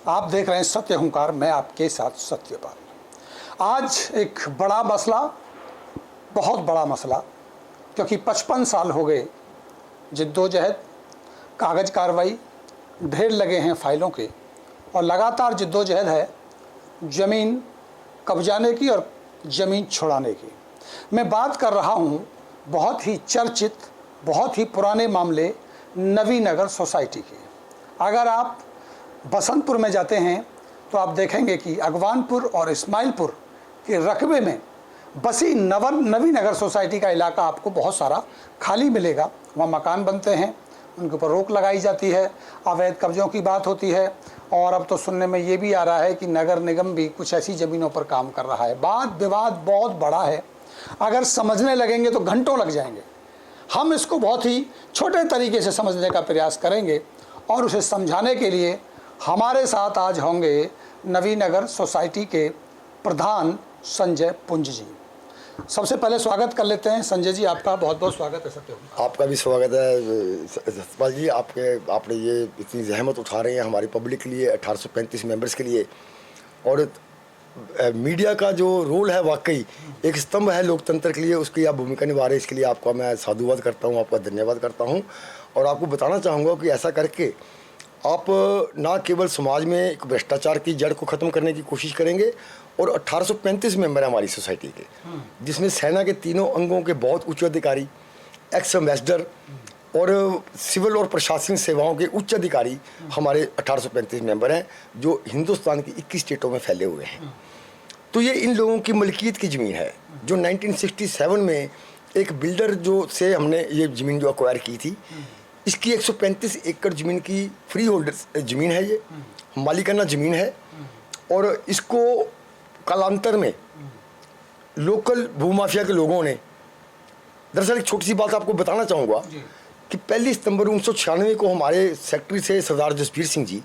आप देख रहे हैं सत्य हुंकार, मैं आपके साथ सत्यपाल। आज एक बड़ा मसला, बहुत बड़ा मसला, क्योंकि 55 साल हो गए जिद्दोजहद, कागज़ कार्रवाई, ढेर लगे हैं फाइलों के और लगातार जिद्दोजहद है ज़मीन कब्जाने की और ज़मीन छुड़ाने की। मैं बात कर रहा हूँ बहुत ही चर्चित, बहुत ही पुराने मामले नवीनगर सोसाइटी की। अगर आप बसंतपुर में जाते हैं तो आप देखेंगे कि अगवानपुर और इस्माइलपुर के रकबे में बसी नवीनगर सोसाइटी का इलाका आपको बहुत सारा खाली मिलेगा। वहाँ मकान बनते हैं, उनके ऊपर रोक लगाई जाती है, अवैध कब्जों की बात होती है और अब तो सुनने में ये भी आ रहा है कि नगर निगम भी कुछ ऐसी ज़मीनों पर काम कर रहा है। वाद विवाद बहुत बड़ा है, अगर समझने लगेंगे तो घंटों लग जाएंगे। हम इसको बहुत ही छोटे तरीके से समझने का प्रयास करेंगे और उसे समझाने के लिए हमारे साथ आज होंगे नवीनगर सोसाइटी के प्रधान संजय पुंज जी। सबसे पहले स्वागत कर लेते हैं संजय जी, आपका बहुत बहुत स्वागत है। सत्य आपका भी स्वागत है सतपाल जी। आपने ये इतनी जहमत उठा रहे हैं हमारी पब्लिक के लिए, 1835 मेंबर्स के लिए। और मीडिया का जो रोल है वाकई एक स्तंभ है लोकतंत्र के लिए, उसकी आप भूमिका निभा रहे हैं। इसके लिए आपका मैं साधुवाद करता हूँ, आपका धन्यवाद करता हूँ। और आपको बताना चाहूँगा कि ऐसा करके आप ना केवल समाज में एक भ्रष्टाचार की जड़ को ख़त्म करने की कोशिश करेंगे, और 1835 मेंबर हैं हमारी सोसाइटी के, जिसमें सेना के तीनों अंगों के बहुत उच्च अधिकारी, एक्स एम्बेसडर और सिविल और प्रशासनिक सेवाओं के उच्च अधिकारी हमारे 1835 मेंबर हैं, जो हिंदुस्तान की 21 स्टेटों में फैले हुए हैं। तो ये इन लोगों की मलकियत की ज़मीन है, जो 1967 में एक बिल्डर जो से हमने ये ज़मीन जो एक्वायर की थी। इसकी 135 एकड़ ज़मीन की फ्री होल्डर ज़मीन है, ये मालिकाना ज़मीन है। और इसको कालांतर में लोकल भूमाफिया के लोगों ने, दरअसल एक छोटी सी बात आपको बताना चाहूँगा कि 1 सितंबर 1996 को हमारे सेक्रेटरी से सरदार जसबीर सिंह जी,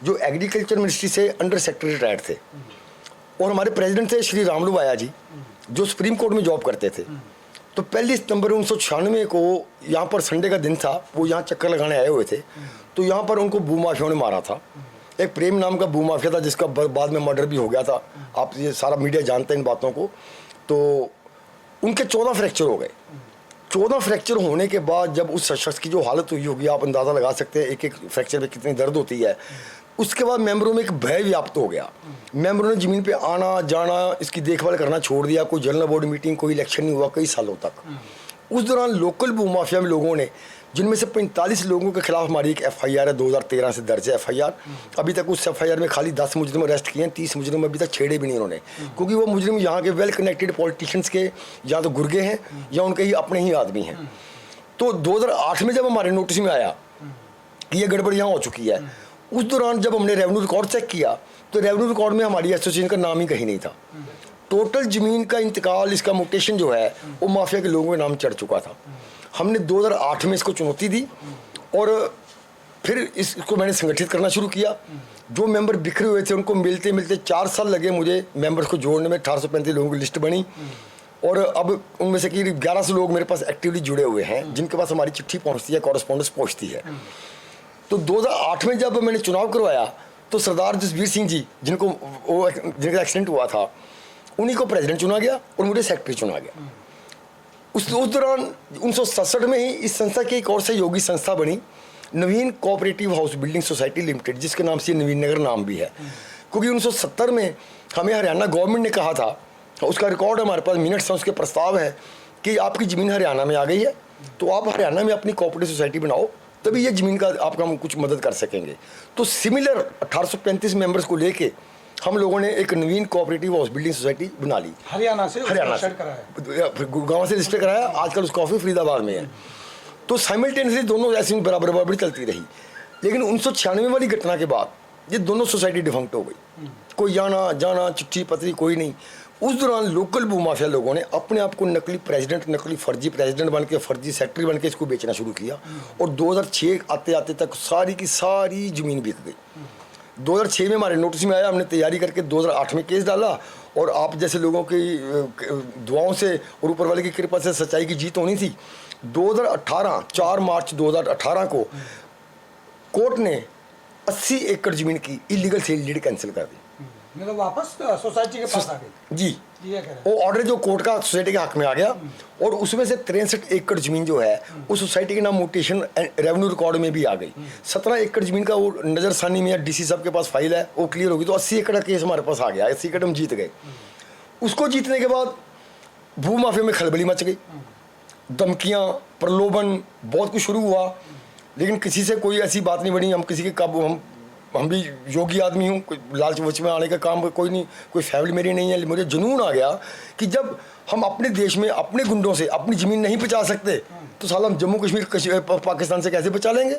जो एग्रीकल्चर मिनिस्ट्री से अंडर सेक्रेटरी रिटायर्ड थे, और हमारे प्रेसिडेंट थे श्री रामलुबाया जी, जो सुप्रीम कोर्ट में जॉब करते थे। तो 1 सितंबर 1996 को यहाँ पर संडे का दिन था, वो यहाँ चक्कर लगाने आए हुए थे। तो यहाँ पर उनको भूमाफियाओं ने मारा था। एक प्रेम नाम का भूमाफिया था, जिसका बाद में मर्डर भी हो गया था। आप ये सारा मीडिया जानते हैं इन बातों को। तो उनके 14 फ्रैक्चर हो गए। 14 फ्रैक्चर होने के बाद जब उस शख्स की जो हालत हुई होगी, आप अंदाज़ा लगा सकते हैं एक एक फ्रैक्चर में कितनी दर्द होती है। उसके बाद मेंबरों में एक भय व्याप्त हो गया। मेंबरों ने ज़मीन पे आना जाना, इसकी देखभाल करना छोड़ दिया। कोई जनरल बोर्ड मीटिंग, कोई इलेक्शन नहीं हुआ कई सालों तक। उस दौरान लोकल भूमाफिया में लोगों ने, जिनमें से 45 लोगों के खिलाफ हमारी एक FIR है, 2013 से दर्ज है FIR। अभी तक उस FIR में खाली 10 मुजरिम अरेस्ट किए हैं, 30 मुजरिम अभी तक छेड़े भी नहीं उन्होंने, क्योंकि वो मुजरिम यहाँ के वेल कनेक्टेड पॉलिटिशियंस के या तो गुर्गे हैं या उनके ही अपने ही आदमी हैं। तो 2008 में जब हमारे नोटिस में आया कि ये गड़बड़ यहाँ हो चुकी है, उस दौरान जब हमने रेवेन्यू रिकॉर्ड चेक किया तो रेवेन्यू रिकॉर्ड में हमारी एसोसिएशन का नाम ही कहीं नहीं था। टोटल ज़मीन का इंतकाल, इसका म्यूटेशन जो है वो माफिया के लोगों के नाम चढ़ चुका था। हमने 2008 में इसको चुनौती दी और फिर इसको मैंने संगठित करना शुरू किया। जो मेंबर बिखरे हुए थे उनको मिलते मिलते 4 साल लगे मुझे मेंबर्स को जोड़ने में। 1835 लोगों की लिस्ट बनी और अब उनमें से करीब 1100 लोग मेरे पास एक्टिवली जुड़े हुए हैं, जिनके पास हमारी चिट्ठी पहुँचती है, कॉरेस्पॉन्डेंस पहुँचती है। तो 2008 में जब मैंने चुनाव करवाया तो सरदार जसबीर सिंह जी, जिनका एक्सीडेंट हुआ था, उन्हीं को प्रेसिडेंट चुना गया और मुझे सेक्रेटरी चुना गया। उस दौरान 1967 में ही इस संस्था की एक और सहयोगी संस्था बनी, Naveen cooperative house building society limited, जिसके नाम से नवीन नगर नाम भी है। क्योंकि 1970 में हमें हरियाणा गवर्नमेंट ने कहा था, उसका रिकॉर्ड हमारे पास, मिनट्स हैं, उसके प्रस्ताव है कि आपकी ज़मीन हरियाणा में आ गई है, तो आप हरियाणा में अपनी कोऑपरेटिव सोसाइटी बनाओ, तभी ये ज़मीन का आपका हम कुछ मदद कर सकेंगे। तो सिमिलर 1835 मेंबर्स को लेके हम लोगों ने एक नवीन कोऑपरेटिव हाउस बिल्डिंग सोसाइटी बना ली। हरियाणा से गुड़गांव से रजिस्टर कराया, आजकल उसका ऑफिस फरीदाबाद में है। तो साइमल्टेनियसली दोनों ऐसी बराबर चलती रही। लेकिन 1996 वाली घटना के बाद ये दोनों सोसाइटी डिफंक्ट हो गई। कोई आना जाना, चिट्ठी पत्री कोई नहीं। उस दौरान लोकल भूमाफिया लोगों ने अपने आप को नकली प्रेसिडेंट, नकली फर्जी प्रेसिडेंट बन के, फर्जी सेक्रेटरी बन के इसको बेचना शुरू किया। और 2006 आते आते तक सारी की सारी ज़मीन बिक गई। 2006 में हमारे नोटिस में आया, हमने तैयारी करके 2008 में केस डाला। और आप जैसे लोगों की दुआओं से और ऊपर वाले की कृपा से सच्चाई की जीत होनी थी। 2018 4 मार्च 2018 को कोर्ट ने 80 एकड़ ज़मीन की इलीगल सेल डीड कैंसिल कर दी। मतलब वापस सोसाइटी के पास आ गई। जी, ये कह रहे हैं। वो ऑर्डर जो कोर्ट का सोसाइटी के हक में आ गया और उसमें से 63 एकड़ ज़मीन जो है उस सोसाइटी के नाम म्यूटेशन रेवेन्यू रिकॉर्ड में भी आ गई। 17 एकड़ ज़मीन का वो नज़रसानी में या डीसी साहब के पास फाइल है, वो क्लियर होगी, तो 80 एकड़ का केस हमारे पास आ गया। 80 एकड़ हम जीत गए। उसको जीतने के बाद भू माफिया में खलबली मच गई, धमकियाँ, प्रलोभन, बहुत कुछ शुरू हुआ, लेकिन किसी से कोई ऐसी बात नहीं बनी। हम किसी के काबू, हम भी योगी आदमी हूँ, कोई लालच वच में आने का काम कोई नहीं, कोई फैमिली मेरी नहीं है। मुझे जुनून आ गया कि जब हम अपने देश में अपने गुंडों से अपनी ज़मीन नहीं बचा सकते तो साला हम जम्मू कश्मीर पाकिस्तान से कैसे बचा लेंगे।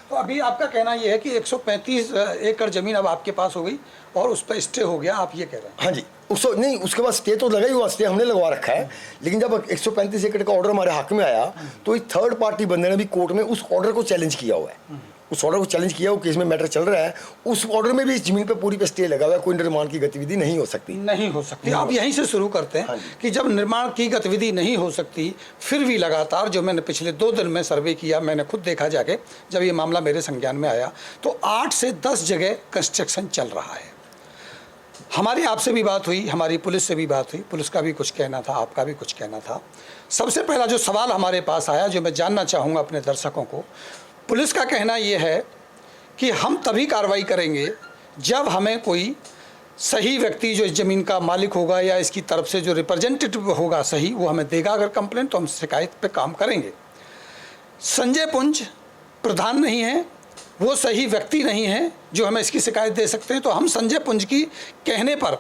तो अभी आपका कहना ये है कि 135 एकड़ ज़मीन अब आपके पास हो गई और उस पर स्टे हो गया, आप ये कह रहे हैं? हाँ जी, उसको नहीं, उसके बाद स्टे तो लगा ही हुआ, स्टे हमने लगवा रखा है, लेकिन जब 135 एकड़ का ऑर्डर हमारे हक में आया तो एक थर्ड पार्टी बंदे ने भी कोर्ट में उस ऑर्डर को चैलेंज किया हुआ है। उस ऑर्डर को चैलेंज किया, वो केस में मैटर चल रहा है। उस ऑर्डर में भी इस जमीन पे पूरी पे स्टे लगा हुआ है, कोई निर्माण की गतिविधि नहीं हो सकती। नहीं हो सकती। आप यहीं से शुरू करते हैं कि जब निर्माण की गतिविधि नहीं हो सकती, फिर भी लगातार, जो मैंने पिछले 2 दिन में सर्वे किया, मैंने खुद देखा जाके, जब ये मामला मेरे संज्ञान में आया तो 8 से 10 जगह कंस्ट्रक्शन चल रहा है। हमारी आपसे भी बात हुई, हमारी पुलिस से भी बात हुई, पुलिस का भी कुछ कहना था, आपका भी कुछ कहना था। सबसे पहला जो सवाल हमारे पास आया, जो मैं जानना चाहूँगा अपने दर्शकों को, पुलिस का कहना ये है कि हम तभी कार्रवाई करेंगे जब हमें कोई सही व्यक्ति जो इस ज़मीन का मालिक होगा या इसकी तरफ से जो रिप्रेजेंटेटिव होगा सही, वो हमें देगा। अगर कंप्लेंट, तो हम शिकायत पे काम करेंगे। संजय पुंज प्रधान नहीं है, वो सही व्यक्ति नहीं है जो हमें इसकी शिकायत दे सकते हैं, तो हम संजय पुंज की कहने पर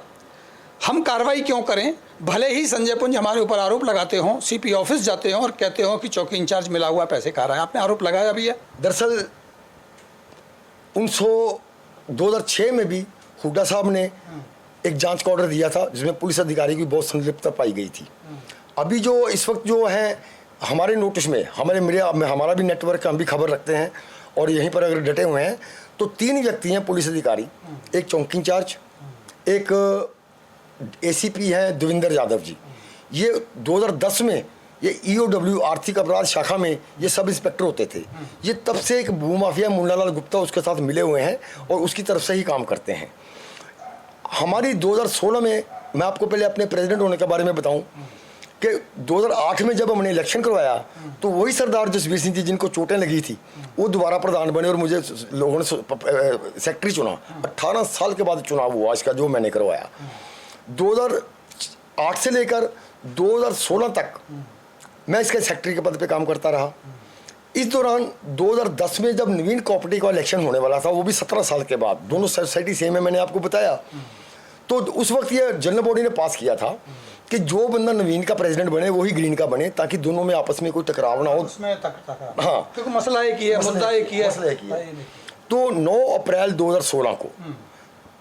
हम कार्रवाई क्यों करें? भले ही संजय पुंज हमारे ऊपर आरोप लगाते हों, सीपी ऑफिस जाते हों और कहते हों कि चौकी इंचार्ज मिला हुआ पैसे खा रहा है। आपने आरोप लगाया भी है? दरअसल 2006 में भी हुड्डा साहब ने एक जांच का ऑर्डर दिया था जिसमें पुलिस अधिकारी की बहुत संलिप्तता पाई गई थी। अभी जो इस वक्त जो है हमारे नोटिस में, हमारा भी नेटवर्क, हम भी खबर रखते हैं और यहीं पर अगर डटे हुए हैं, तो 3 व्यक्ति हैं पुलिस अधिकारी, एक चौकी इंचार्ज, एक एसीपी हैं देवेंद्र यादव जी। ये 2010 में ये EOW आर्थिक अपराध शाखा में ये सब इंस्पेक्टर होते थे। ये तब से एक भूमाफिया मुन्नालाल गुप्ता उसके साथ मिले हुए हैं और उसकी तरफ से ही काम करते हैं। हमारी 2016 में, मैं आपको पहले अपने प्रेसिडेंट होने के बारे में बताऊं कि 2008 में जब हमने इलेक्शन करवाया तो वही सरदार जसवीर सिंह जी जिनको चोटें लगी थी वो दोबारा प्रधान बने और मुझे लोगों ने सेक्रेटरी चुना। 18 साल के बाद चुनाव हुआ इसका जो मैंने करवाया। 2008 से लेकर 2016 तक मैं इसके सेक्रेटरी के पद पे काम करता रहा। इस दौरान 2010 में जब नवीन कोऑपरेटिव का इलेक्शन होने वाला था, वो भी 17 साल के बाद, दोनों सोसाइटी सेम है, मैंने आपको बताया, तो उस वक्त ये जनरल बॉडी ने पास किया था कि जो बंदा नवीन का प्रेसिडेंट बने वही ग्रीन का बने, ताकि दोनों में आपस में कोई टकराव ना हो। हाँ, क्योंकि मसला एक ही है, मुद्दा एक ही है। तो 9 अप्रैल 2016 को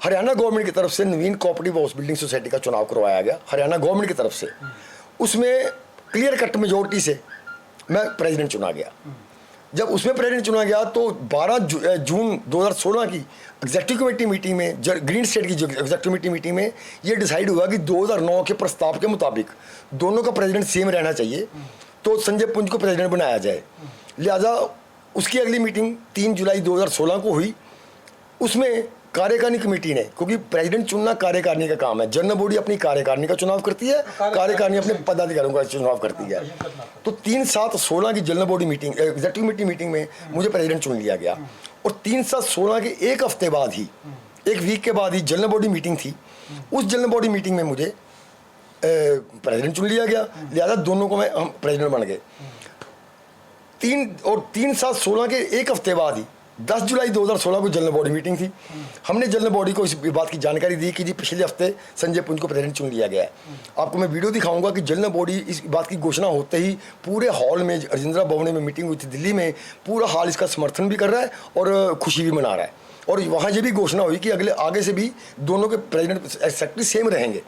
हरियाणा गवर्नमेंट की तरफ से नवीन कोऑपरेटिव हाउस बिल्डिंग सोसाइटी का चुनाव करवाया गया, हरियाणा गवर्नमेंट की तरफ से। उसमें क्लियर कट मेजोरिटी से मैं प्रेसिडेंट चुना गया। जब उसमें प्रेसिडेंट चुना गया तो 12 जून 2016 की एग्जेक्टिव कमेटी मीटिंग में, ग्रीन स्टेट की जो एग्जेक्टिव कमेटी मीटिंग में ये डिसाइड हुआ कि 2009 के प्रस्ताव के मुताबिक दोनों का प्रेसिडेंट सेम रहना चाहिए, तो संजय पुंज को प्रेसिडेंट बनाया जाए। लिहाजा उसकी अगली मीटिंग 3 जुलाई 2016 को हुई। उसमें कार्यकारिणी कमेटी ने, क्योंकि प्रेसिडेंट चुनना कार्यकारिणी का काम है, जनरल बॉडी अपनी कार्यकारिणी का चुनाव करती है, कार्यकारिणी अपने पदाधिकारियों का चुनाव करती है। तो 3/7/16 की general body meeting, executive committee meeting में मुझे प्रेसिडेंट चुन लिया गया और 3/7/16 के एक हफ्ते बाद ही, एक वीक के बाद ही जनरल बॉडी मीटिंग थी। उस जनरल बॉडी मीटिंग में मुझे प्रेसिडेंट चुन लिया गया। लिहाजा दोनों को हम प्रेसिडेंट बन गए। 3/7/16 के एक हफ्ते बाद ही 10 जुलाई 2016 को जनरल बॉडी मीटिंग थी। हमने जनरल बॉडी को इस बात की जानकारी दी कि जी पिछले हफ्ते संजय पुंज को प्रेसिडेंट चुन लिया गया है। आपको मैं वीडियो दिखाऊंगा कि जनरल बॉडी इस बात की घोषणा होते ही पूरे हॉल में, राजेंद्र भवन में मीटिंग हुई थी दिल्ली में, पूरा हॉल इसका समर्थन भी कर रहा है और खुशी भी मना रहा है। और वहाँ ये भी घोषणा हुई कि आगे से भी दोनों के प्रेसिडेंट सेक्रेटरी सेम रहेंगे।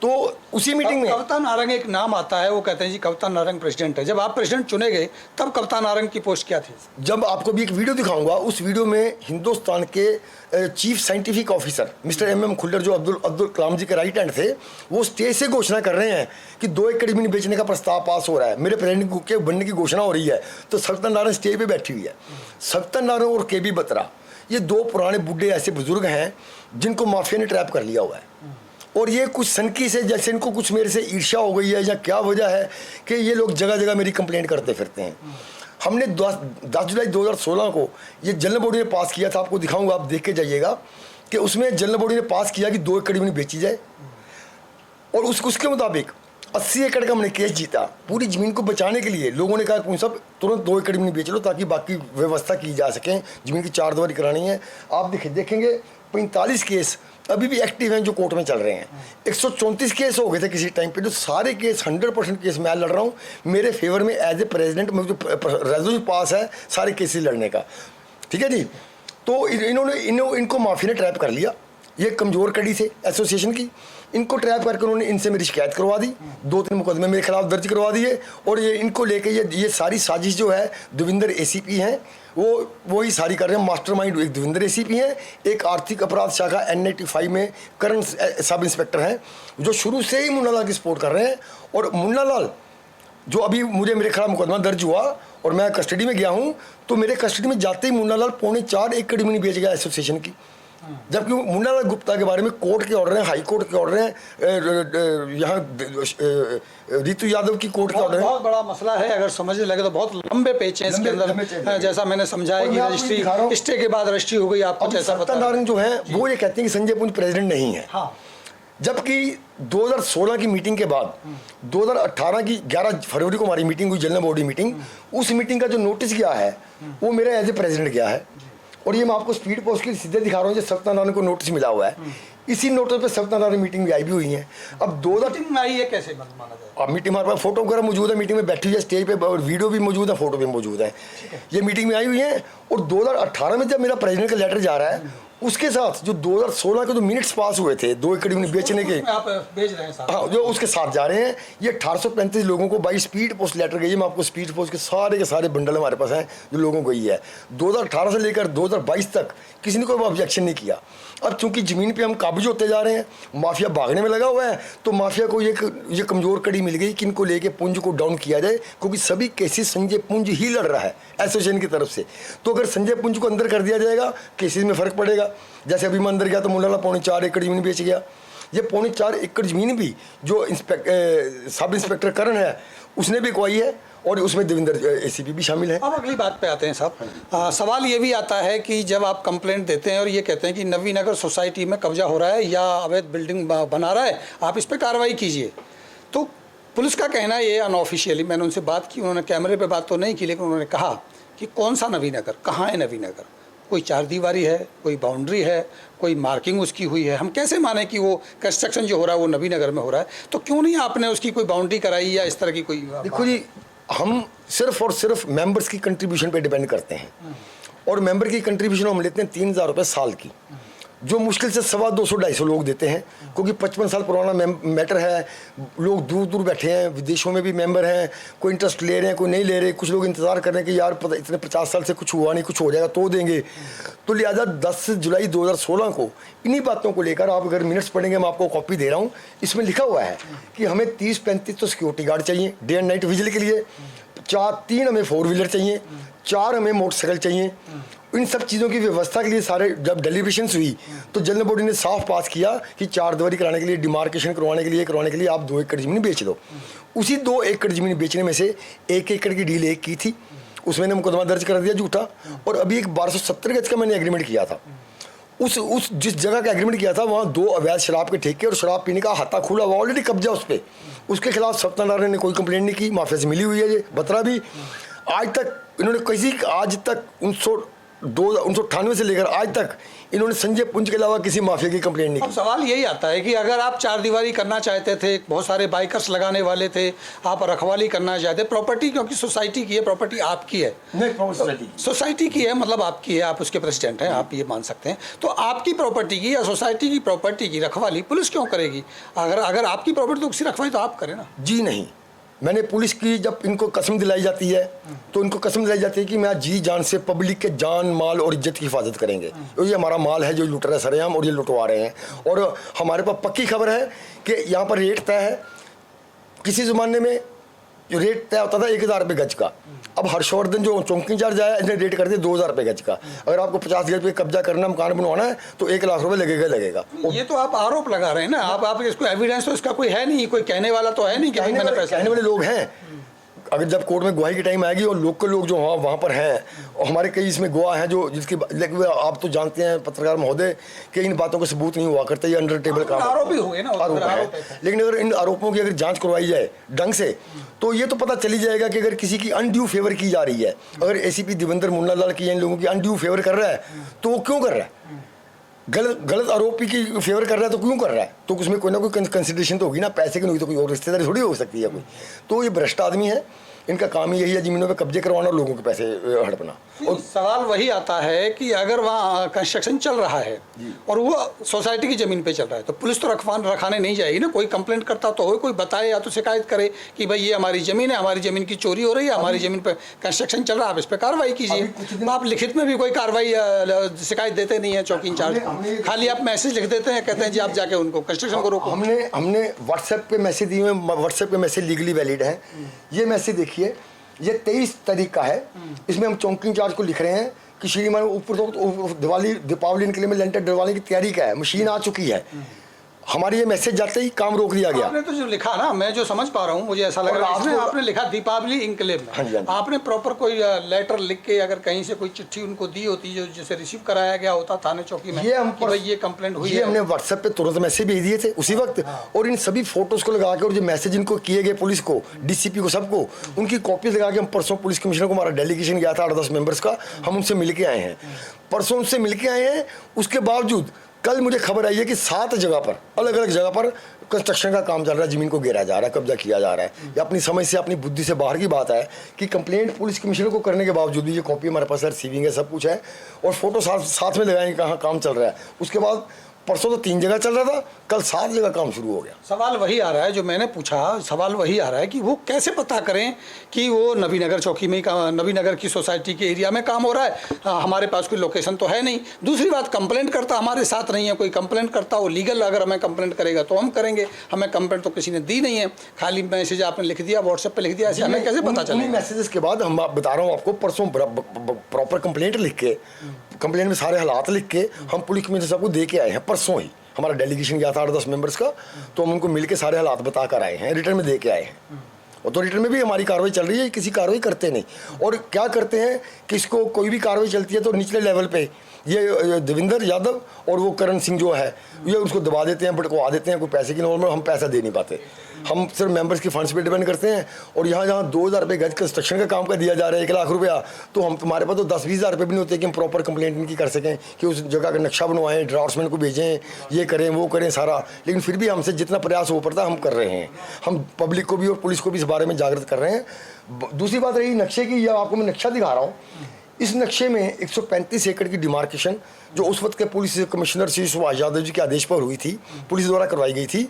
तो उसी मीटिंग में कविता नारंग एक नाम आता है, वो कहते हैं जी कविता नारंग प्रेसिडेंट है। जब आप प्रेसिडेंट चुने गए तब कविता नारंग की पोस्ट क्या थी? जब आपको भी एक वीडियो दिखाऊंगा, उस वीडियो में हिंदुस्तान के chief scientific officer mister MM Khullar, जो अब्दुल कलाम जी के राइट हैंड थे, वो स्टेज से घोषणा कर रहे हैं कि 2 एकड़ जमीन बेचने का प्रस्ताव पास हो रहा है, मेरे प्रेसिडेंट के बनने की घोषणा हो रही है। तो सविता नारंग स्टेज पर बैठी हुई है। सविता नारंग और KB बत्रा ये दो पुराने बूढ़े ऐसे बुजुर्ग हैं जिनको माफिया ने ट्रैप कर लिया हुआ है। और ये कुछ सनकी से, जैसे इनको कुछ मेरे से ईर्ष्या हो गई है या क्या वजह है कि ये लोग जगह जगह मेरी कंप्लेंट करते फिरते हैं। हमने 10 जुलाई 2016 को ये जनरल बॉडी ने पास किया था, आपको दिखाऊंगा, आप देख के जाइएगा, कि उसमें जनरल बॉडी ने पास किया कि 2 एकड़ जमीन बेची जाए। और उसके मुताबिक 80 एकड़ का हमने केस जीता। पूरी ज़मीन को बचाने के लिए लोगों ने कहा कि सब तुरंत 2 एकड़ ज़मीन बेच लो ताकि बाकी व्यवस्था की जा सके, ज़मीन की 4 दीवारी करानी है। आप देखेंगे 45 केस अभी भी एक्टिव हैं जो कोर्ट में चल रहे हैं। 134 केस हो गए थे किसी टाइम पे, जो सारे केस 100% केस मैं लड़ रहा हूँ मेरे फेवर में एज ए प्रेसिडेंट। मुझे रेजोल्यूशन पास है सारे केसेस लड़ने का, ठीक है जी। तो इनको माफिया ने ट्रैप कर लिया। ये कमज़ोर कड़ी से एसोसिएशन की, इनको ट्रैप करके उन्होंने इनसे मेरी शिकायत करवा दी, 2-3 मुकदमे मेरे खिलाफ दर्ज करवा दिए। और ये इनको लेके ये सारी साजिश जो है, देवेंद्र एसीपी हैं वो ही सारी कर रहे हैं। मास्टरमाइंड एक देवेंद्र एसीपी हैं, एक आर्थिक अपराध शाखा N85 में करण सब इंस्पेक्टर हैं, जो शुरू से ही मुन्ना लाल की सपोर्ट कर रहे हैं। और मुन्ना लाल जो अभी मेरे खिलाफ मुकदमा दर्ज हुआ और मैं कस्टडी में गया हूँ, तो मेरे कस्टडी में जाते ही मुन्ना लाल 4.25 एकड़ जमीन बेच गया एसोसिएशन की। जबकि मुन्ना लाल गुप्ता के बारे में कोर्ट के ऑर्डर हैं, हाई कोर्ट के ऑर्डर हैं, यहाँ रितु यादव की कोर्ट के ऑर्डर हैं। बहुत बड़ा मसला है, अगर समझने लगे तो बहुत लंबे पेच हैं इसके अंदर। जैसा मैंने समझाया कि रजिस्ट्री स्टे के बाद रजिस्ट्री हो गई, आपको जैसा सत्ताधारण जो है वो ये कहते हैं कि संजय पुंज प्रेसिडेंट नहीं है। हाँ। जबकि 2016 की मीटिंग के बाद 2018 की 11 फरवरी को हमारी मीटिंग हुई, जनरल बॉडी मीटिंग। उस मीटिंग का जो नोटिस गया है वो मेरा एज ए प्रेसिडेंट गया है। और ये मैं आपको स्पीड पोस्ट की सीधे दिखा रहा हूँ, जो सत्यनारायण को नोटिस मिला हुआ है। इसी नोटिस पे सत्यनारायण मीटिंग भी आई भी हुई है। अब 2000 में आई है, कैसे माना जाए? अब मीटिंग हमारे पास फोटो वगैरह मौजूद है, मीटिंग में बैठी हुई है स्टेज पे, और वीडियो भी मौजूद है, फोटो भी मौजूद है। ये मीटिंग में आई हुई है। और 2018 में जब मेरा प्रेसिडेंट का लेटर जा रहा है, उसके साथ जो 2016 के जो मिनट्स पास हुए थे 2 एकड़ जमीन बेचने के, आप भेज रहे हैं साथ? हाँ, जो उसके साथ जा रहे हैं। ये 1835 लोगों को बाई स्पीड पोस्ट लेटर गई है। मैं आपको स्पीड पोस्ट के सारे बंडल हमारे पास हैं जो लोगों को गई है। 2018 से लेकर 2022 तक किसी ने कोई ऑब्जेक्शन नहीं किया। अब चूंकि ज़मीन पे हम काबिज होते जा रहे हैं, माफिया भागने में लगा हुआ है, तो माफिया को ये कमज़ोर कड़ी मिल गई कि इनको लेके पुंज को डाउन किया जाए, क्योंकि सभी केसेस संजय पुंज ही लड़ रहा है एसोसिएशन की तरफ से। तो अगर संजय पुंज को अंदर कर दिया जाएगा, केसेस में फ़र्क पड़ेगा। जैसे अभी मैं अंदर गया तो मुन्ना लाल 4.25 एकड़ ज़मीन बेच गया। ये 4.25 एकड़ ज़मीन भी जो सब इंस्पेक्टर करण है उसने भी गवाई है, और उसमें देवेंद्र एसीपी भी शामिल है। अब अगली बात पे आते हैं साहब। सवाल ये भी आता है कि जब आप कंप्लेंट देते हैं और ये कहते हैं कि नवीनगर सोसाइटी में कब्जा हो रहा है या अवैध बिल्डिंग बना रहा है, आप इस पर कार्रवाई कीजिए, तो पुलिस का कहना है, ये अनऑफिशियली मैंने उनसे बात की, उन्होंने कैमरे पे बात तो नहीं की, लेकिन उन्होंने कहा कि कौन सा नवीनगर, कहाँ है नवीनगर, कोई 4 दीवारी है, कोई बाउंड्री है, कोई मार्किंग उसकी हुई है, हम कैसे माने कि वो कंस्ट्रक्शन जो हो रहा है वो नवीनगर में हो रहा है? तो क्यों नहीं आपने उसकी कोई बाउंड्री कराई या इस तरह की कोई? देखो जी, हम सिर्फ और सिर्फ मेंबर्स की कंट्रीब्यूशन पे डिपेंड करते हैं, और मेंबर की कंट्रीब्यूशन हम लेते हैं 3000 रुपये साल की, जो मुश्किल से 250-250 लोग देते हैं, क्योंकि 55 साल पुराना मैटर है। लोग दूर दूर बैठे हैं, विदेशों में भी मेंबर हैं, कोई इंटरेस्ट ले रहे हैं, कोई नहीं ले रहे, कुछ लोग इंतज़ार कर रहे हैं कि यार पता इतने 50 साल से कुछ हुआ नहीं, कुछ हो जाएगा तो देंगे। तो लिहाजा 10 जुलाई 2016 को इन्हीं बातों को लेकर, आप अगर मिनट्स पढ़ेंगे, मैं आपको कॉपी दे रहा हूँ, इसमें लिखा हुआ है कि हमें 30-35 तो सिक्योरिटी गार्ड चाहिए डे एंड नाइट विजिल के लिए, 3 हमें 4 व्हीलर चाहिए, 4 हमें मोटरसाइकिल चाहिए। इन सब चीज़ों की व्यवस्था के लिए सारे जब डेलीब्रेशंस हुई तो जनरल बॉडी ने साफ पास किया कि 4 दीवारी कराने के लिए, डिमार्केशन करवाने के लिए आप 2 एकड़ ज़मीन बेच दो। उसी 2 एकड़ ज़मीन बेचने में से 1 एकड़ की डील एक की थी, उसमें ने मुकदमा दर्ज कर दिया झूठा। और अभी एक 1270 गज का मैंने एग्रीमेंट किया था। उस जिस जगह का एग्रीमेंट किया था वहाँ 2 अवैध शराब के ठेके और शराब पीने का हाथा खुला हुआ, ऑलरेडी कब्जा उस पर। उसके खिलाफ सत्यनारायण ने कोई कंप्लेंट नहीं की, माफिया से मिली हुई है ये बतरा भी। आज तक इन्होंने आज तक 1998 से लेकर आज तक इन्होंने संजय पुंज के अलावा किसी माफिया की कंप्लेंट नहीं की। अब सवाल यही आता है कि अगर आप 4 दीवारी करना चाहते थे, बहुत सारे बाइकर्स लगाने वाले थे, आप रखवाली करना चाहते, प्रॉपर्टी क्योंकि सोसाइटी की है, प्रॉपर्टी आपकी है, नहीं सोसाइटी की है, मतलब आपकी है, आप उसके प्रेसिडेंट हैं, आप ये मान सकते हैं। तो आपकी प्रॉपर्टी की या सोसाइटी की प्रॉपर्टी की रखवाली पुलिस क्यों करेगी? अगर आपकी प्रॉपर्टी तो उसकी रखवाली तो आप करें ना। जी नहीं, मैंने पुलिस की जब इनको कसम दिलाई जाती है तो इनको कसम दिलाई जाती है कि मैं जी जान से पब्लिक के जान माल और इज्जत की हिफाजत करेंगे। तो ये हमारा माल है जो लुट रहा है सरेआम, और ये लुटवा रहे हैं। और हमारे पास पक्की खबर है कि यहाँ पर रेट तय है। किसी ज़माने में जो रेट तय होता था 1000 रुपये गज का, अब हर्षवर्धन जो चौकी इंचार्ज आया इसने रेट कर दिया 2000 रुपये गज का। अगर आपको 50 गज पे कब्जा करना, मकान बनवाना है तो 1 लाख रुपए लगेगा। ये तो आप आरोप लगा रहे हैं ना, आप इसको एविडेंस तो इसका कोई है नहीं, कोई कहने वाला तो है नहीं कि भाई मैंने पैसा। कहने वाले लोग हैं, अगर जब कोर्ट में गवाही की टाइम आएगी और लोकल लोग जो वहाँ पर हैं, और हमारे कई इसमें गवाह हैं जो जिसकी, लेकिन आप तो जानते हैं पत्रकार महोदय कि इन बातों का सबूत नहीं हुआ करते, ये अंडर टेबल काम आरोप ही हुए ना, आरोप है। लेकिन अगर इन आरोपों की अगर जांच करवाई जाए ढंग से तो ये तो पता चली जाएगा कि अगर किसी की अनड्यू फेवर की जा रही है, अगर एसीपी देवेंद्र मुन्नालाल की इन लोगों की अनड्यू फेवर कर रहा है तो वो क्यों कर रहा है, गलत आरोपी की फेवर कर रहा है तो क्यों कर रहा है, तो उसमें कोई ना कोई कंसिडरेशन तो होगी ना, पैसे की नहीं तो कोई और रिश्तेदारी थोड़ी हो सकती है कोई। तो ये भ्रष्ट आदमी है, इनका काम ही यही है जमीनों पे कब्जे करवाना और लोगों के पैसे हड़पना। और सवाल वही आता है कि अगर वहाँ कंस्ट्रक्शन चल रहा है और वो सोसाइटी की ज़मीन पे चल रहा है तो पुलिस तो रखाने नहीं जाएगी ना, कोई कंप्लेंट करता तो हो, कोई बताए या तो शिकायत करे कि भाई ये हमारी ज़मीन है, हमारी ज़मीन की चोरी हो रही है, हमारी ज़मीन पे कंस्ट्रक्शन चल रहा है, आप इस पर कार्रवाई कीजिए। आप लिखित में भी कोई कार्रवाई शिकायत देते नहीं है चौकी इंचार्ज, खाली आप मैसेज लिख देते हैं, कहते हैं जी आप जाके उनको कंस्ट्रक्शन को रोको। हमने व्हाट्सएप पे मैसेज दिए हुए, व्हाट्सएप पे मैसेज लीगली वैलिड है। ये मैसेज देखिए, ये 23 तारीख का है, इसमें हम चौकी इंचार्ज को लिख रहे हैं कि श्रीमान ऊपर तो दीपावली निकले में लेंटर डलवाने की तैयारी का है, मशीन आ चुकी है। हमारी ये मैसेज जाते ही काम रोक दिया गया। आपने तो जो लिखा ना, मैं जो समझ पा रहा हूँ, मुझे ऐसा लग रहा है आपने लिखा दीपावली इनकलेव में। हाँ, आपने प्रॉपर कोई लेटर लिख के अगर कहीं से कोई चिट्ठी उनको दी होती जो जिसे रिसीव कराया गया होता थाने चौकी में, ये कंप्लेंट हुई है, हमने व्हाट्सएप पे तुरंत मैसेज भेज दिए थे उसी वक्त। और इन सभी फोटोज को लगा के और जो मैसेज इनको किए गए पुलिस को, डीसीपी को, सबको उनकी कॉपी लगा के हम परसों पुलिस कमिश्नर को, हमारा डेलीगेशन गया था 8-10 मेंबर्स का, हम उनसे मिल के आए हैं, परसों उनसे मिल के आए हैं। उसके बावजूद कल मुझे खबर आई है कि 7 जगह पर, अलग अलग जगह पर कंस्ट्रक्शन का काम चल रहा है, जमीन को घेरा जा रहा है, कब्जा किया जा रहा है। ये अपनी समझ से, अपनी बुद्धि से बाहर की बात है कि कंप्लेंट पुलिस कमिश्नर को करने के बावजूद भी, ये कॉपी हमारे पास रिसीविंग है, सब कुछ है, और फोटो साथ में लगाएंगे कहाँ काम चल रहा है। उसके बाद परसों तो 3 जगह चल रहा था, कल 7 जगह काम शुरू हो गया। सवाल वही आ रहा है जो मैंने पूछा, सवाल वही आ रहा है कि वो कैसे पता करें कि वो नबीनगर चौकी में, नबीनगर की सोसाइटी के एरिया में काम हो रहा है। हमारे पास कोई लोकेशन तो है नहीं। दूसरी बात, कंप्लेंट करता हमारे साथ नहीं है, कोई कंप्लेंट करता हो लीगल, अगर हमें कंप्लेंट करेगा तो हम करेंगे, हमें कंप्लेंट तो किसी ने दी नहीं है, खाली मैसेज आपने लिख दिया, व्हाट्सएप पर लिख दिया, ऐसे हमें कैसे पता चलेगा? मैसेजेस के बाद हम बता रहा हूँ आपको, परसों प्रॉपर कंप्लेंट लिख के, कंप्लेंट में सारे हालात लिख के हम पुलिस कमिश्नर साहब को दे के आए हैं। परसों ही हमारा डेलीगेशन गया था 8-10 मेंबर्स का, तो हम उनको मिलके सारे हालात बता कर आए हैं, रिटर्न में दे के आए हैं। और तो रिटर्न में भी हमारी कार्रवाई चल रही है, किसी कार्रवाई करते नहीं। और क्या करते हैं, किसको कोई भी कार्रवाई चलती है तो निचले लेवल पे ये देवेंद्र यादव और वो करण सिंह जो है, ये उसको दबा देते हैं, भड़कवा देते हैं, कोई पैसे की नॉर्मल हम पैसा दे नहीं पाते, हम सिर्फ मेंबर्स की फंड्स पे डिपेंड करते हैं। और जहाँ 2000 रुपये गज कंस्ट्रक्शन का काम का दिया जा रहा है, 1 लाख रुपया, तो हम तुम्हारे पास तो 10-20 हज़ार रुपये भी नहीं होते कि हम प्रॉपर कंप्लेंट इनकी कर सकें, कि उस जगह का नक्शा बनवाएं, ड्राफ्ट्समैन को भेजें, ये करें वो करें सारा। लेकिन फिर भी हमसे जितना प्रयास हो पड़ता हम कर रहे हैं। हम पब्लिक को भी और पुलिस को भी इस बारे में जागृत कर रहे हैं। दूसरी बात रही नक्शे की, या आपको मैं नक्शा दिखा रहा हूँ। इस नक्शे में 135 एकड़ की डिमार्केशन जो उस वक्त के पुलिस कमिश्नर श्री सुभाष यादव जी के आदेश पर हुई थी, पुलिस द्वारा करवाई गई थी।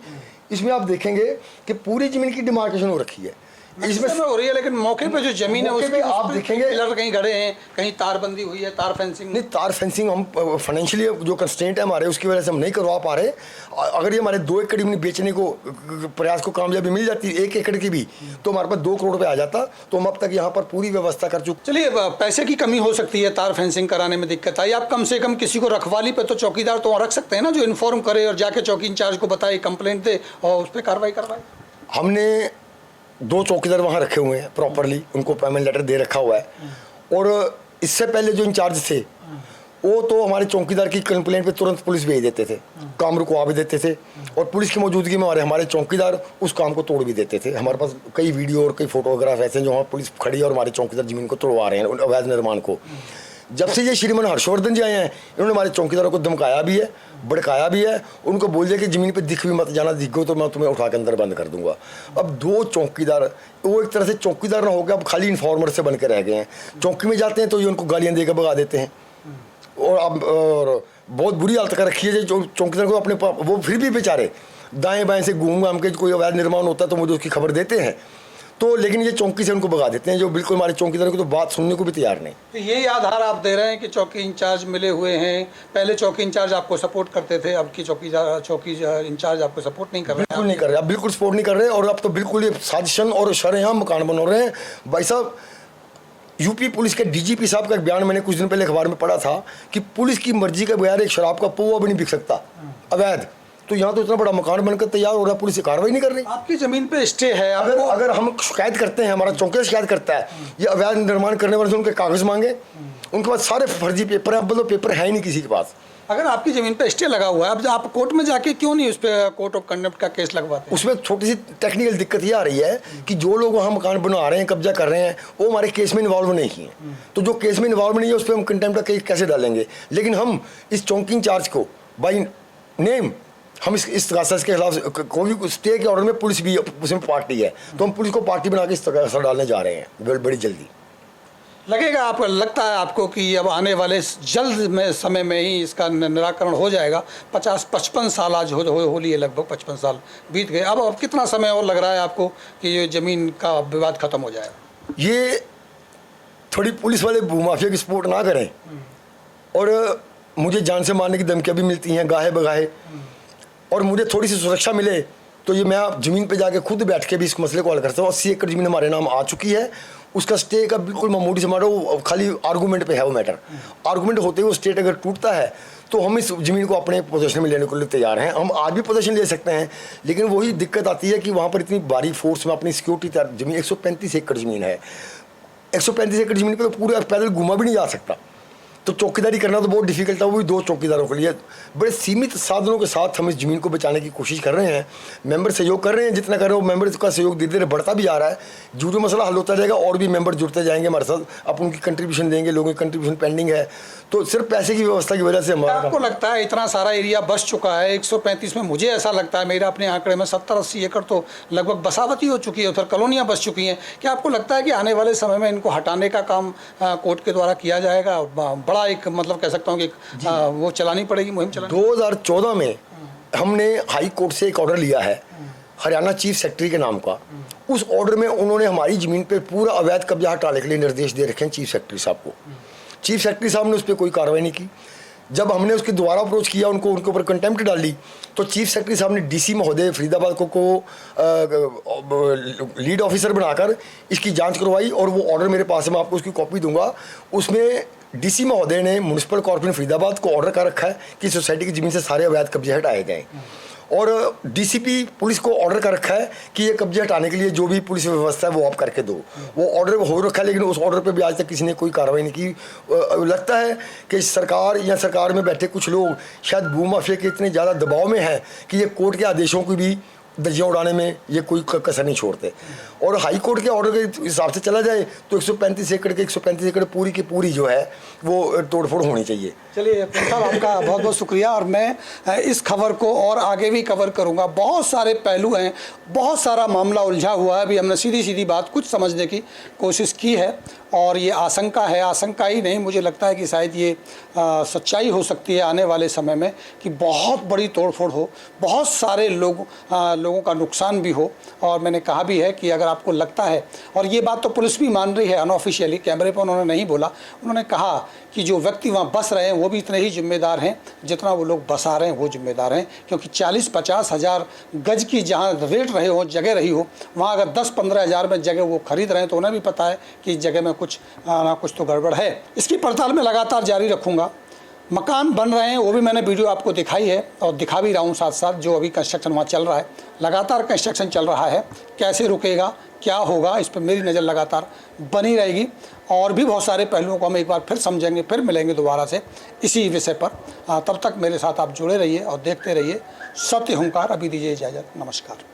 इसमें आप देखेंगे कि पूरी जमीन की डिमार्केशन हो रखी है, इसमें हो रही है, लेकिन मौके पे जो जमीन है उसमें आप देखेंगे पिलर कहीं गड़े हैं, कहीं तारबंदी हुई है, तार फेंसिंग नहीं, तार फेंसिंग हम फाइनेंशियली जो कंस्ट्रेंट है हमारे, उसकी वजह से हम नहीं करवा पा रहे। अगर ये हमारे 2 एकड़ में बेचने को प्रयास को कामयाबी मिल जाती 1 एकड़ की भी, तो हमारे पास 2 करोड़ रुपये आ जाता। तो हम अब तक यहाँ पर पूरी व्यवस्था कर चुके। चलिए, पैसे की कमी हो सकती है, तार फेंसिंग कराने में दिक्कत आई, आप कम से कम किसी को रखवाली पे तो चौकीदार तो रख सकते हैं ना, जो इन्फॉर्म करे और जाके चौकी इंचार्ज को बताए, कंप्लेंट दे और उस पर कार्रवाई करवाए। हमने 2 चौकीदार वहाँ रखे हुए हैं प्रॉपरली, उनको पेमेंट लेटर दे रखा हुआ है। और इससे पहले जो इंचार्ज थे वो तो हमारे चौकीदार की कंप्लेंट पे तुरंत पुलिस भेज देते थे, काम रुकवा भी देते थे। और पुलिस की मौजूदगी में हमारे चौकीदार उस काम को तोड़ भी देते थे। हमारे पास कई वीडियो और कई फोटोग्राफ ऐसे जो वहाँ पुलिस खड़ी है और हमारे चौकीदार जमीन को तोड़वा रहे हैं, अवैध निर्माण को। जब से ये श्रीमान हर्षवर्धन जी आए हैं, इन्होंने हमारे चौकीदारों को धमकाया भी है, भड़काया भी है, उनको बोल दिया कि ज़मीन पे दिख भी मत जाना, दिखो तो मैं तुम्हें उठा के अंदर बंद कर दूंगा। अब 2 चौकीदार, वो एक तरह से चौकीदार ना होकर अब खाली इन्फॉर्मर से बन के रह गए हैं। चौकी में जाते हैं तो ये उनको गालियाँ देकर भगा देते हैं। और अब बहुत बुरी हालत कर रखी है जो चौकीदार को अपने, वो फिर भी बेचारे दाएँ बाएँ से घूम घाम के कोई अवैध निर्माण होता है तो मुझे उसकी खबर देते हैं। तो लेकिन ये चौकी से उनको भगा देते हैं, जो बिल्कुल हमारे चौकीदारों को तो बात सुनने को भी तैयार नहीं। तो यही आधार आप दे रहे हैं कि चौकी इंचार्ज मिले हुए हैं, पहले चौकी इंचार्ज आपको सपोर्ट करते थे, अब की चौकी इंचार्ज आपको सपोर्ट नहीं कर रहे हैं? बिल्कुल नहीं कर रहे, अब बिल्कुल सपोर्ट नहीं कर रहे, और अब तो बिल्कुल ये साजिशन और शरेआम मकान बना रहे हैं। भाई साहब, यूपी पुलिस के डीजीपी साहब का एक बयान मैंने कुछ दिन पहले अखबार में पढ़ा था कि पुलिस की मर्जी के बगैर एक शराब का पौवा भी नहीं बिक सकता अवैध। तो यहाँ तो इतना बड़ा मकान बनकर तैयार हो रहा है, पुलिस से कार्रवाई नहीं कर रही। आपकी जमीन पे स्टे है, अगर हम शिकायत करते हैं, हमारा चौकीदार शिकायत करता है, ये अवैध निर्माण करने वाले से उनके कागज मांगे, उनके पास सारे फर्जी पेपर हैं, अब तो पेपर है ही नहीं किसी के पास। अगर आपकी जमीन पे स्टे लगा हुआ है, अब आप कोर्ट में जाके क्यों नहीं उस पर कोर्ट ऑफ कंडक्ट का केस लगवाते? उसमें छोटी सी टेक्निकल दिक्कत ये आ रही है कि जो लोग वहाँ मकान बना रहे हैं, कब्जा कर रहे हैं, वो हमारे केस में इन्वॉल्व नहीं हैं। तो जो केस में इन्वॉल्व नहीं है उस पर हम कंटेम्प्ट का केस कैसे डालेंगे? लेकिन हम इस चौकी इंचार्ज को बाई नेम हम इस तकासस के खिलाफ कोई भी स्टे के ऑर्डर में पुलिस भी उसमें पार्टी है, तो हम पुलिस को पार्टी बना के इस तकासा डालने जा रहे हैं बड़ी जल्दी। लगेगा आपको, लगता है आपको कि अब आने वाले जल्द में समय में ही इसका निराकरण हो जाएगा? 50-55 साल आज होली है, लगभग 55 साल बीत गए, अब कितना समय और लग रहा है आपको कि ये ज़मीन का विवाद ख़त्म हो जाएगा? ये थोड़ी पुलिस वाले भूमाफिया की सपोर्ट ना करें, और मुझे जान से मारने की धमकियाँ भी मिलती हैं गाहे बगाहे, और मुझे थोड़ी सी सुरक्षा मिले तो ये मैं ज़मीन पे जाके खुद बैठ के भी इस मसले को हल करता हूँ। 80 एकड़ ज़मीन हमारे नाम आ चुकी है, उसका स्टे का बिल्कुल मामूली से मारो, खाली आर्गूमेंट पे है वो मैटर। आर्गूमेंट होते हुए स्टेट अगर टूटता है तो हम इस ज़मीन को अपने पोजीशन में लेने के लिए तैयार हैं। हम आज भी पोजीशन ले सकते हैं, लेकिन वही दिक्कत आती है कि वहाँ पर इतनी भारी फोर्स में अपनी सिक्योरिटी तैयार, ज़मीन 135 एकड़ ज़मीन है, 135 एकड़ ज़मीन पर तो पूरे पैदल घूमा भी नहीं जा सकता, तो चौकीदारी करना तो बहुत डिफिकल्ट है, वो भी 2 चौकीदारों के लिए। बड़े सीमित साधनों के साथ हम इस ज़मीन को बचाने की कोशिश कर रहे हैं। मेंबर सहयोग कर रहे हैं, जितना कर रहे हो मेंबर का सहयोग धीरे धीरे बढ़ता भी आ रहा है। जो मसला हल होता जाएगा और भी मेंबर जुड़ते जाएंगे हमारे साथ, अब उनकी कंट्रीब्यूशन देंगे, लोगों की कंट्रीब्यूशन पेंडिंग है, तो सिर्फ पैसे की व्यवस्था की वजह से हमारा। आपको लगता है इतना सारा एरिया बस चुका है 135 में? मुझे ऐसा लगता है, मेरा अपने आंकड़े में 70-80 एकड़ तो लगभग बसावती हो चुकी है, उधर कॉलोनियाँ बस चुकी हैं। क्या आपको लगता है कि आने वाले समय में इनको हटाने का काम कोर्ट के द्वारा किया जाएगा? बड़ा एक मतलब कह सकता हूँ कि वो चलानी पड़ेगी, मुहिम चलानी। 2014 में हमने हाई कोर्ट से एक ऑर्डर लिया है हरियाणा चीफ सेक्रेटरी के नाम का। उस ऑर्डर में उन्होंने हमारी ज़मीन पर पूरा अवैध कब्जा हटाने के लिए निर्देश दे रखे हैं चीफ सेक्रेटरी साहब को। चीफ सेक्रेटरी साहब ने उस पर कोई कार्रवाई नहीं की। जब हमने उसके दोबारा अप्रोच किया, उनके ऊपर कंटेम्प्ट डाली, तो चीफ सेक्रेटरी साहब ने डीसी महोदय फरीदाबाद को लीड ऑफिसर बनाकर इसकी जांच करवाई, और वो ऑर्डर मेरे पास है, मैं आपको उसकी कॉपी दूंगा। उसमें डीसी महोदय ने म्यूनिसिपल कॉर्पोरेशन फरीदाबाद को ऑर्डर कर रखा है कि सोसाइटी की ज़मीन से सारे अवैध कब्जे हटाए जाएँ, और डीसीपी पुलिस को ऑर्डर कर रखा है कि ये कब्जे हटाने के लिए जो भी पुलिस व्यवस्था है वो आप करके दो। वो ऑर्डर हो रखा है, लेकिन उस ऑर्डर पे भी आज तक किसी ने कोई कार्रवाई नहीं की। लगता है कि सरकार या सरकार में बैठे कुछ लोग शायद भूमाफिया के इतने ज़्यादा दबाव में हैं कि ये कोर्ट के आदेशों की भी दर्जियाँ उड़ाने में ये कोई कसर नहीं छोड़ते। और हाई कोर्ट के ऑर्डर के हिसाब से चला जाए तो 135 एकड़ के 135 एकड़ पूरी की पूरी जो है वो तोड़फोड़ होनी चाहिए। चलिए साहब, आपका बहुत बहुत शुक्रिया, और मैं इस खबर को और आगे भी कवर करूंगा। बहुत सारे पहलू हैं, बहुत सारा मामला उलझा हुआ है। अभी हमने सीधी सीधी बात कुछ समझने की कोशिश की है, और ये आशंका है, आशंका ही नहीं, मुझे लगता है कि शायद ये सच्चाई हो सकती है आने वाले समय में कि बहुत बड़ी तोड़फोड़ हो, बहुत सारे लोगों का नुकसान भी हो। और मैंने कहा भी है कि अगर आपको लगता है, और ये बात तो पुलिस भी मान रही है अनऑफिशियली, कैमरे पर उन्होंने नहीं बोला, उन्होंने कहा कि जो व्यक्ति वहाँ बस रहे हैं वो भी इतने ही जिम्मेदार हैं जितना वो लोग बसा रहे हैं वो जिम्मेदार हैं, क्योंकि 40-50 हज़ार गज की जहाँ रेट रहे हो, जगह रही हो, वहाँ अगर 10-15 हज़ार में जगह वो खरीद रहे हैं तो उन्हें भी पता है कि इस जगह में कुछ ना कुछ तो गड़बड़ है। इसकी पड़ताल मैं लगातार जारी रखूँगा। मकान बन रहे हैं वो भी मैंने वीडियो आपको दिखाई है और दिखा भी रहा हूँ साथ साथ, जो अभी कंस्ट्रक्शन वहाँ चल रहा है, लगातार कंस्ट्रक्शन चल रहा है। कैसे रुकेगा, क्या होगा, इस पर मेरी नज़र लगातार बनी रहेगी। और भी बहुत सारे पहलुओं को हम एक बार फिर समझेंगे, फिर मिलेंगे दोबारा से इसी विषय पर। तब तक मेरे साथ आप जुड़े रहिए और देखते रहिए सत्य हुंकार। अभी दीजिए इजाज़त, नमस्कार।